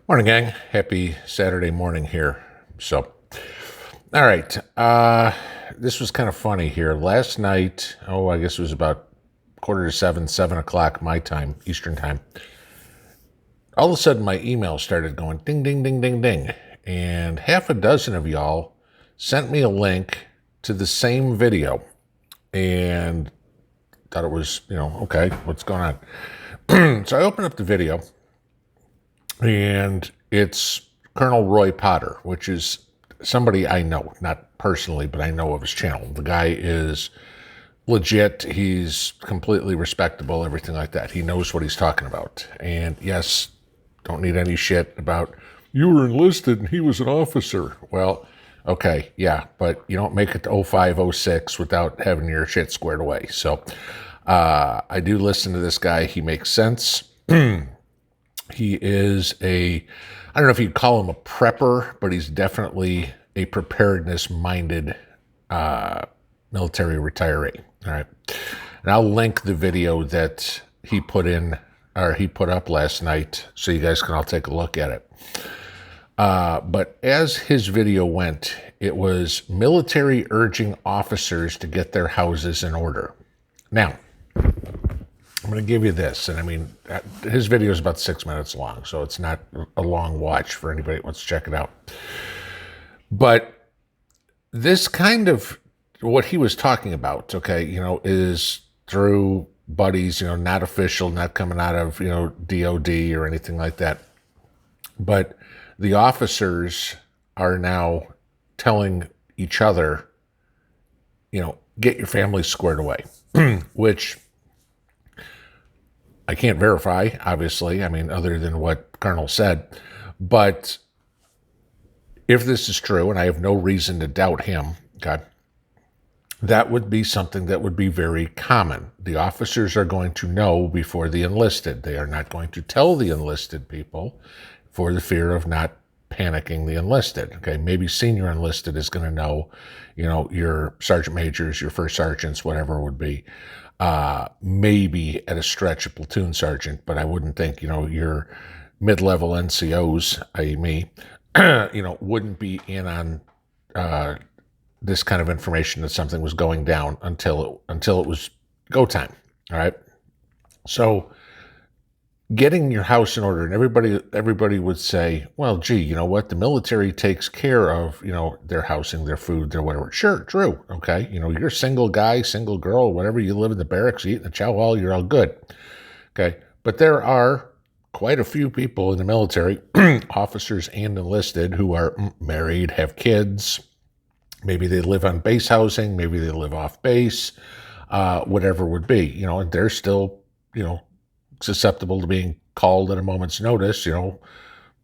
Morning, gang. Happy Saturday morning here. All right. This was kind of funny here. Last night, I guess it was about quarter to 7 o'clock my time, Eastern time. All of a sudden, my email started going ding, ding, ding, ding, ding. And half a dozen of y'all sent me a link to the same video and thought it was, okay, what's going on? So I opened up the video and it's Colonel Roy Potter, which is somebody I know, not personally, but I know of his channel. The guy is legit. He's completely respectable, everything like that. He knows what he's talking about. And yes, don't need any shit about, you were enlisted and he was an officer. Well, okay, yeah, but you don't make it to 05, 06 without having your shit squared away. So I do listen to this guy. He makes sense. He is I don't know if you'd call him a prepper, but he's definitely a preparedness-minded military retiree. All right. And I'll link the video that he put up last night so you guys can all take a look at it. But as his video went, it was military urging officers to get their houses in order. Now, I'm going to give you this, and I mean, his video is about 6 minutes long, so it's not a long watch for anybody that wants to check it out. But this kind of, what he was talking about, okay, is through buddies, not official, not coming out of, DOD or anything like that. But the officers are now telling each other, get your family squared away, which I can't verify, obviously, other than what Colonel said. But if this is true, and I have no reason to doubt him, okay, that would be something that would be very common. The officers are going to know before the enlisted. They are not going to tell the enlisted people for the fear of not panicking the enlisted. Okay, maybe senior enlisted is going to know, your sergeant majors, your first sergeants, whatever it would be. Maybe at a stretch a platoon sergeant, but I wouldn't think, your mid-level NCOs, i.e. me, wouldn't be in on this kind of information that something was going down until it was go time. All right. So getting your house in order, and everybody would say, well, gee, you know what? The military takes care of, their housing, their food, their whatever. Sure, true. Okay. You're a single guy, single girl, whatever, you live in the barracks, you eat in the chow hall, you're all good. Okay. But there are quite a few people in the military, officers and enlisted, who are married, have kids. Maybe they live on base housing. Maybe they live off base, whatever would be, and they're still, susceptible to being called at a moment's notice.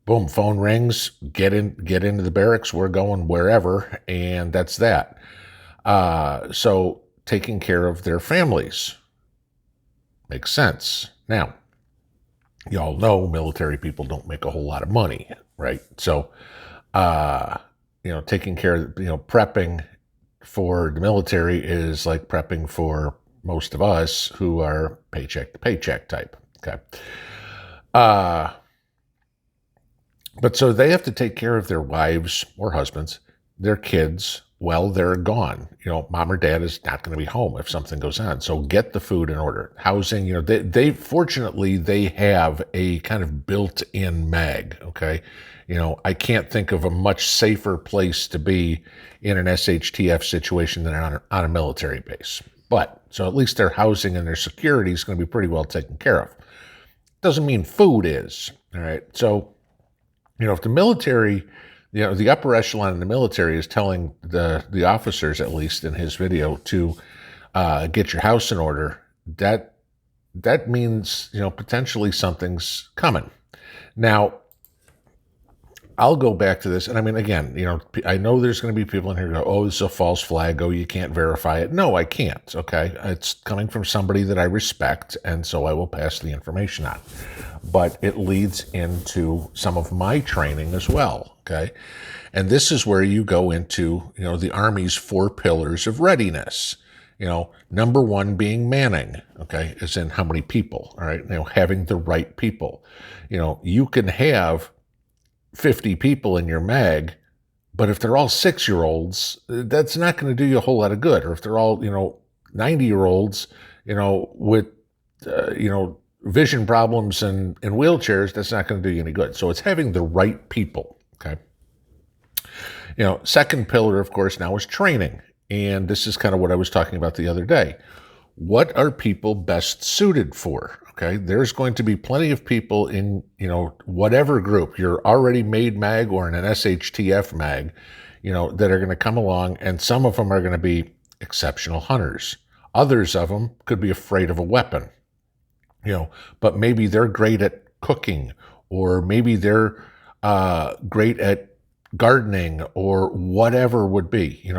Boom, phone rings, get into the barracks, we're going wherever, and that's that. So taking care of their families makes sense. Now, y'all know military people don't make a whole lot of money, right? So, taking care of, prepping for the military is like prepping for most of us who are paycheck to paycheck type. Okay. But so they have to take care of their wives or husbands, their kids, while they're gone. Mom or dad is not going to be home if something goes on. So get the food in order. Housing, they fortunately, they have a kind of built-in mag, okay? I can't think of a much safer place to be in an SHTF situation than on a military base. But, so at least their housing and their security is going to be pretty well taken care of. Doesn't mean food is, all right? So, if the military, the upper echelon in the military is telling the officers, at least in his video, to get your house in order, that means, potentially something's coming. Now, I'll go back to this, and again, I know there's going to be people in here who go, oh, this is a false flag, oh, you can't verify it. No, I can't, okay? It's coming from somebody that I respect, and so I will pass the information on. But it leads into some of my training as well, okay? And this is where you go into, the Army's 4 pillars of readiness. Number 1 being manning, okay, as in how many people, all right? Having the right people. You can have 50 people in your mag, but if they're all 6-year-olds, that's not going to do you a whole lot of good. Or if they're all, 90-year-olds, with, vision problems and wheelchairs, that's not going to do you any good. So it's having the right people. Okay. Second pillar, of course, now is training. And this is kind of what I was talking about the other day. What are people best suited for? Okay, there's going to be plenty of people in, whatever group, your already made mag or in an SHTF mag, that are going to come along, and some of them are going to be exceptional hunters. Others of them could be afraid of a weapon, but maybe they're great at cooking, or maybe they're great at gardening, or whatever would be,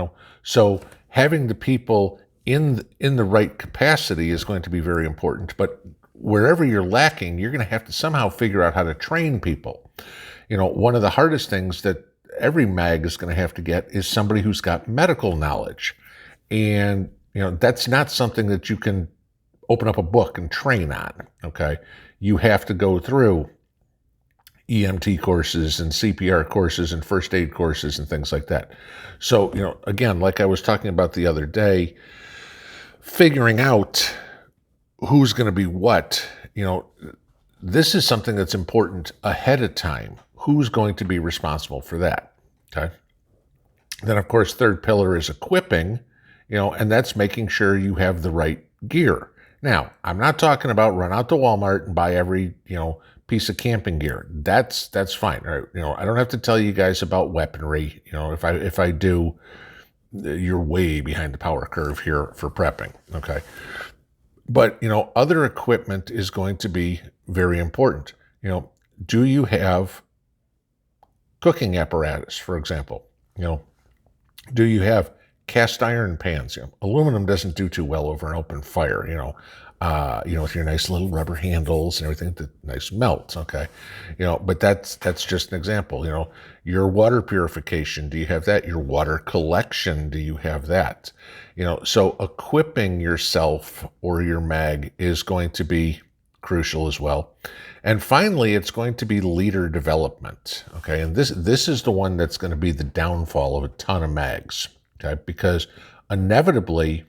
So having the people in the right capacity is going to be very important. But wherever you're lacking, you're going to have to somehow figure out how to train people. One of the hardest things that every mag is going to have to get is somebody who's got medical knowledge. And, that's not something that you can open up a book and train on, okay? You have to go through EMT courses and CPR courses and first aid courses and things like that. So, again, like I was talking about the other day, figuring out who's going to be what, this is something that's important ahead of time. Who's going to be responsible for that? Okay. Then, of course, third pillar is equipping, and that's making sure you have the right gear. Now, I'm not talking about run out to Walmart and buy every, piece of camping gear. That's fine. Right? I don't have to tell you guys about weaponry. If I do, you're way behind the power curve here for prepping. Okay. But, other equipment is going to be very important. Do you have cooking apparatus, for example? Do you have cast iron pans? Aluminum doesn't do too well over an open fire, with your nice little rubber handles and everything, the nice melts, okay? But that's just an example. Your water purification, do you have that? Your water collection, do you have that? So equipping yourself or your mag is going to be crucial as well. And finally, it's going to be leader development, okay? And this is the one that's going to be the downfall of a ton of mags, okay? Because inevitably,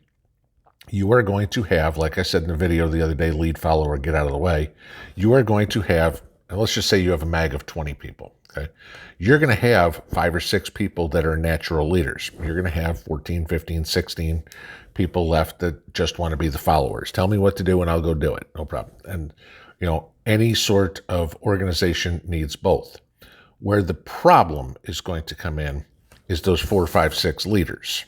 you are going to have, like I said in the video the other day, lead, follower, get out of the way. You are going to have, and let's just say you have a mag of 20 people, okay? You're going to have 5 or 6 people that are natural leaders. You're going to have 14, 15, 16 people left that just want to be the followers. Tell me what to do and I'll go do it. No problem. And, any sort of organization needs both. Where the problem is going to come in is those 4, 5, 6 leaders.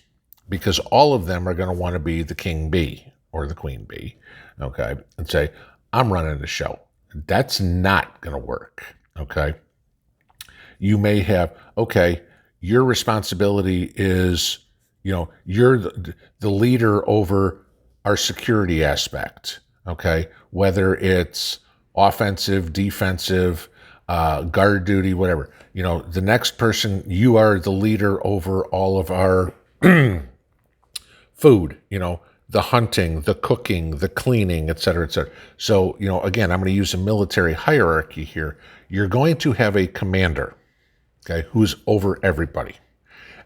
Because all of them are going to want to be the king bee or the queen bee, okay, and say, I'm running the show. That's not going to work, okay? You may have, okay, your responsibility is, you're the leader over our security aspect, okay? Whether it's offensive, defensive, guard duty, whatever. The next person, you are the leader over all of our food, the hunting, the cooking, the cleaning, et cetera, et cetera. So, again, I'm going to use a military hierarchy here. You're going to have a commander, okay, who's over everybody.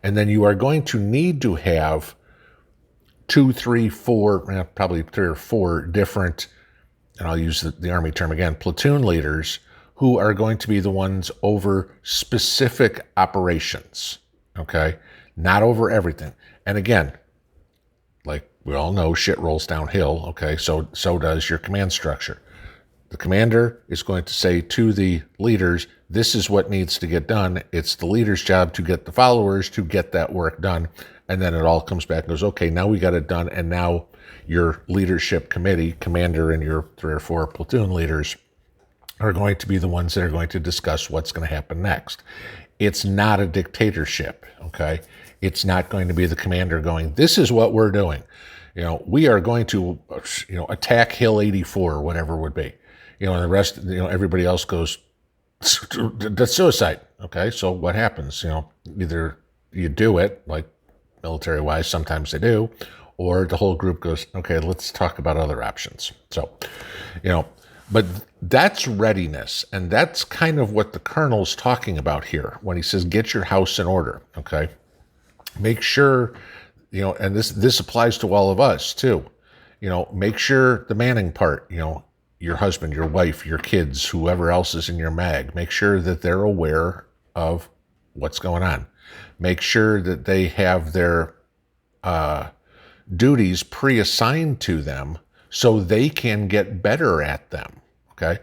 And then you are going to need to have 2, 3, 4, probably 3 or 4 different, and I'll use the Army term again, platoon leaders who are going to be the ones over specific operations, okay? Not over everything. And again, like we all know, shit rolls downhill, okay? So does your command structure. The commander is going to say to the leaders, this is what needs to get done. It's the leader's job to get the followers to get that work done. And then it all comes back and goes, okay, now we got it done. And now your leadership committee, commander and your 3 or 4 platoon leaders are going to be the ones that are going to discuss what's going to happen next. It's not a dictatorship, okay? It's not going to be the commander going, this is what we're doing. We are going to, attack Hill 84 or whatever it would be. And the rest, everybody else goes, that's suicide. Okay, so what happens? Either you do it, like military-wise, sometimes they do, or the whole group goes, okay, let's talk about other options. So, But that's readiness, and that's kind of what the colonel's talking about here when he says get your house in order, okay? Make sure, and this applies to all of us too. Make sure the manning part, your husband, your wife, your kids, whoever else is in your mag, make sure that they're aware of what's going on. Make sure that they have their duties pre-assigned to them so they can get better at them. Okay.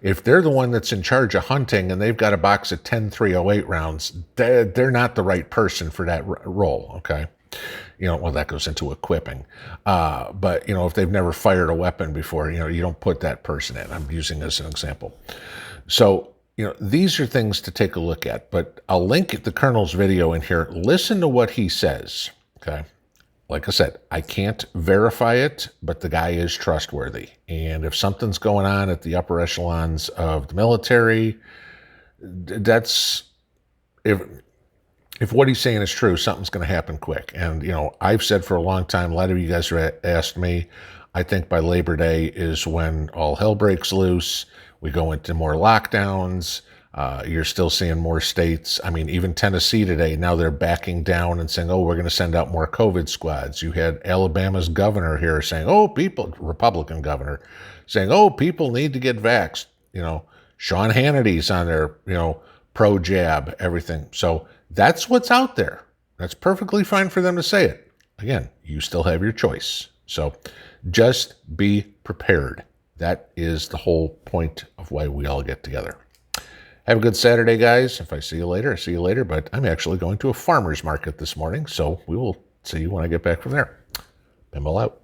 If they're the one that's in charge of hunting and they've got a box of 10 .308 rounds, they're not the right person for that role. Okay. Well, that goes into equipping. But if they've never fired a weapon before, you don't put that person in. I'm using this as an example. So, these are things to take a look at, but I'll link the colonel's video in here. Listen to what he says. Okay. Like I said, I can't verify it, but the guy is trustworthy. And if something's going on at the upper echelons of the military, that's if what he's saying is true, something's going to happen quick. And, I've said for a long time, a lot of you guys have asked me, I think by Labor Day is when all hell breaks loose. We go into more lockdowns. You're still seeing more states. I mean, even Tennessee today, now they're backing down and saying, we're going to send out more COVID squads. You had Alabama's governor here saying, Republican governor, saying, people need to get vaxxed. Sean Hannity's on there, pro-jab, everything. So that's what's out there. That's perfectly fine for them to say it. Again, you still have your choice. So just be prepared. That is the whole point of why we all get together. Have a good Saturday, guys. If I see you later, I see you later. But I'm actually going to a farmer's market this morning, so we will see you when I get back from there. Pinball out.